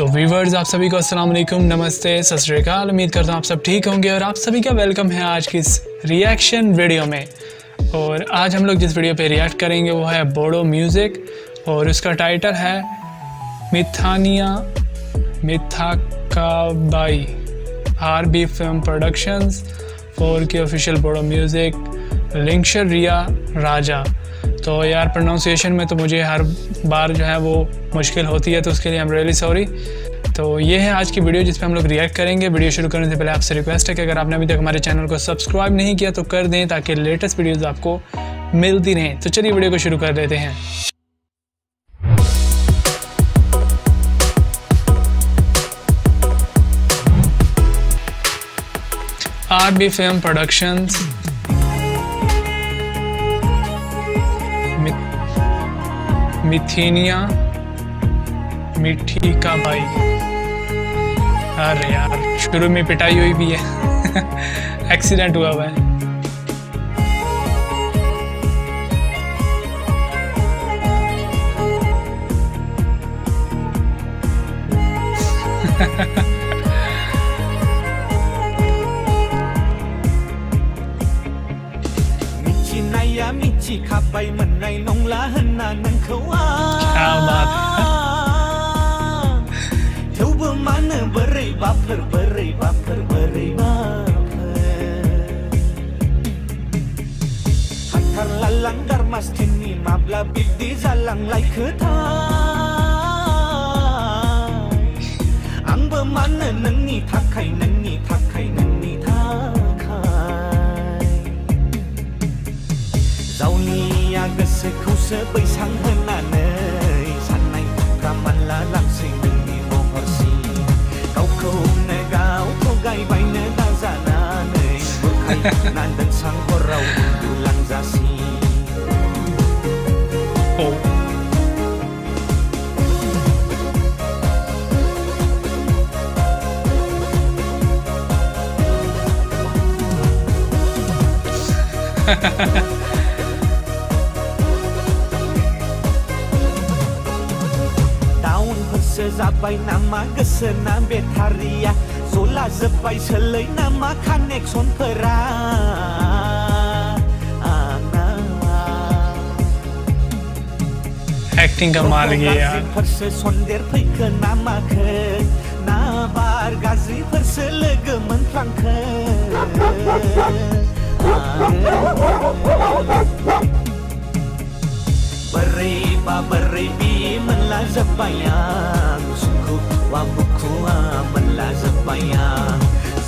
तो व्यूअर्स, आप सभी को अस्सलाम वालेकुम, नमस्ते, सत श्री अकाल। उम्मीद करता हूँ आप सब ठीक होंगे और आप सभी का वेलकम है आज की इस रिएक्शन वीडियो में। और आज हम लोग जिस वीडियो पे रिएक्ट करेंगे वो है बोडो म्यूज़िक और उसका टाइटल है मिथानिया मिथाकाबाई RB film productions 4K official Bodo music लिंक्शर रिया राजा। तो यार प्रोनाउंसिएशन में तो मुझे हर बार जो है वो मुश्किल होती है, तो उसके लिए आई एम रियली सॉरी। तो ये है आज की वीडियो जिस पे हम लोग रिएक्ट करेंगे। वीडियो शुरू करने से पहले आपसे रिक्वेस्ट है कि अगर आपने अभी तक हमारे चैनल को सब्सक्राइब नहीं किया तो कर दें ताकि लेटेस्ट वीडियोज़ आपको मिलती रहें। तो चलिए वीडियो को शुरू कर देते हैं। आरबी फिल्म प्रोडक्शंस मिथानिया मिथाकाबाई। अरे यार शुरू में पिटाई हुई भी है एक्सीडेंट हुआ हुआ है। क्या बात है। गोसोखौसो बैसां होनानै साननायफ्रा मानला लांसै नोंनि महरसि गावखौनो गाव थगायबायनो नाजानानै बुरखायना दोनसां हराव उन्दुलांजासि। जाबाय नामा गोसोना बेटारिया जला जोब्बाय सोलै नामा कानेक्सनफोरा एक्टिंग कमाल की यार। गाज्रिफोरसो सन्देर फैखो ना माखो ना बार गाज्रिफोरसो लोगो मोनफ्लांखो बोरै बि मोनला जोब्बाय आं सुखु वा बुखुआ मोनला जोब्बाय आं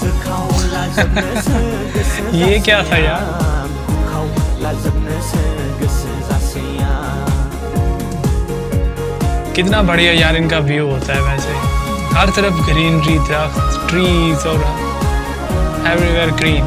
जोखावला जोबनोसो गोसो ये क्या था यार। बुखावला जोबनोसो गोसो जासै आं। कितना बढ़िया यार इनका व्यू होता है। वैसे हर तरफ ग्रीनरी, दरख्त, ट्रीज और एवरीवेयर ग्रीन।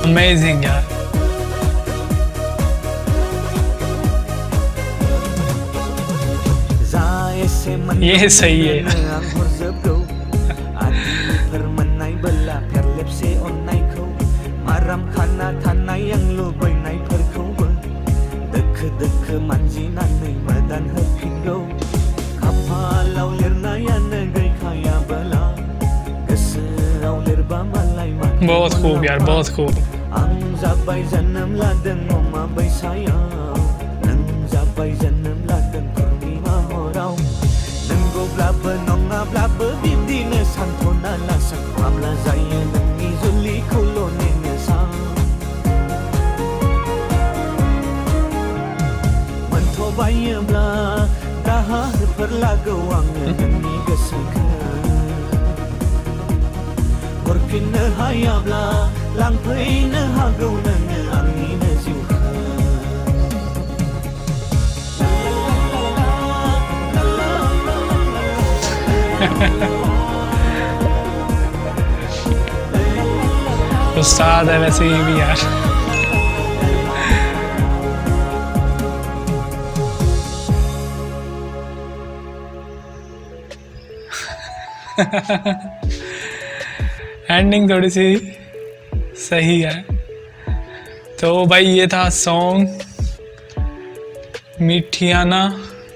अमेजिंग यार। ये सही है। माराम खाना थानाय आं लुबैनायफोरखौबो दोखो दोखो मानजिनानै मोदान होफिनगौ खाफालाव लिरनायानो गैखायाबोला गोसोआव लिरबा मालाय मा। बहुत खूब यार, बहुत खूब। आं जाबाय जोनोम लादों अमा बैसायाव नों जाबाय जोनोम लादों पुर्णिमा हराव नंगौब्लाबो नङाब्लाबो बिब्दिनो सानथ'ना लासां माब्ला जायो नोंनि जुलिखौल' नेनोसां। मोनथ'बायोब्ला दाहारफोर लागौ आङो नोंनि गोसोखौ हरफिननो हायाब्ला लांफैनो हागौ नोङो आंनिनो जिउखौ। उस्ताद है वैसे ये भी यार। एंडिंग थोड़ी सी सही है। तो भाई ये था सॉन्ग मीठियाना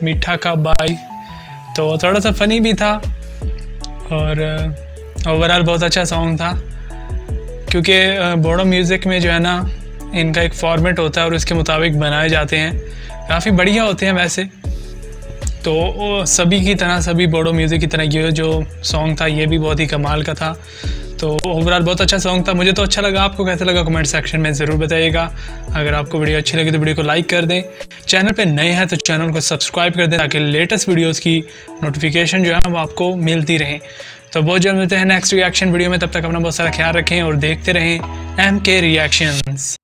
मीठा का बाई। तो थोड़ा सा फ़नी भी था और ओवरऑल बहुत अच्छा सॉन्ग था, क्योंकि बोडो म्यूज़िक में जो है ना इनका एक फॉर्मेट होता है और उसके मुताबिक बनाए जाते हैं, काफ़ी बढ़िया होते हैं वैसे। तो सभी की तरह, सभी बोडो म्यूज़िक की तरह ये जो सॉन्ग था ये भी बहुत ही कमाल का था। तो ओवरऑल बहुत अच्छा सॉन्ग था, मुझे तो अच्छा लगा। आपको कैसा लगा कमेंट सेक्शन में ज़रूर बताइएगा। अगर आपको वीडियो अच्छी लगी तो वीडियो को लाइक कर दें। चैनल पे नए हैं तो चैनल को सब्सक्राइब कर दें ताकि लेटेस्ट वीडियोस की नोटिफिकेशन जो है वो आपको मिलती रहे। तो बहुत जल्द मिलते हैं नेक्स्ट रिएक्शन वीडियो में। तब तक अपना बहुत सारा ख्याल रखें और देखते रहें MK रिएक्शंस।